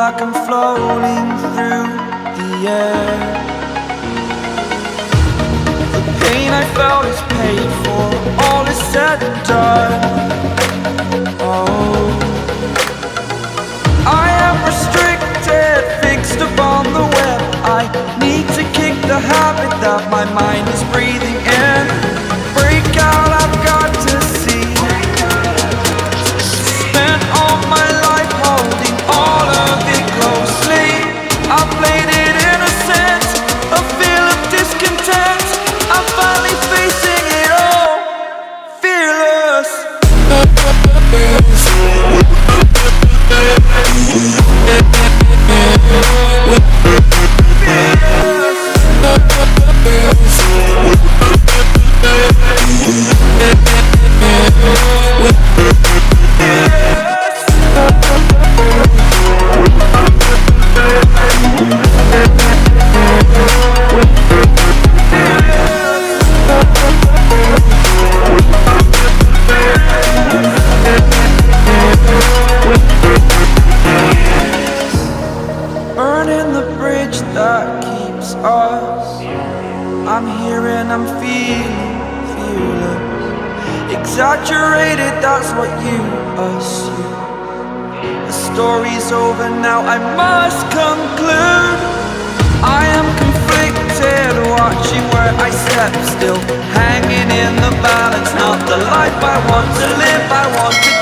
like I'm floating through the air. The pain I felt is paid for, all is said and done. Oh, I am restricted, fixed upon the web. I need to kick the habit that my mind is breathing in. Break out, I've got to see. Spent all my life holding all of it closely. I played it innocent, a feel of discontent. I'm finally facing it all, fearless. Burning the bridge that keeps us. I'm here and I'm feeling fearless. Exaggerated, that's what you assume. The story's over now, I must conclude. I am conflicted, watching where I step still, hanging in the balance. Not the life I want to live, I want to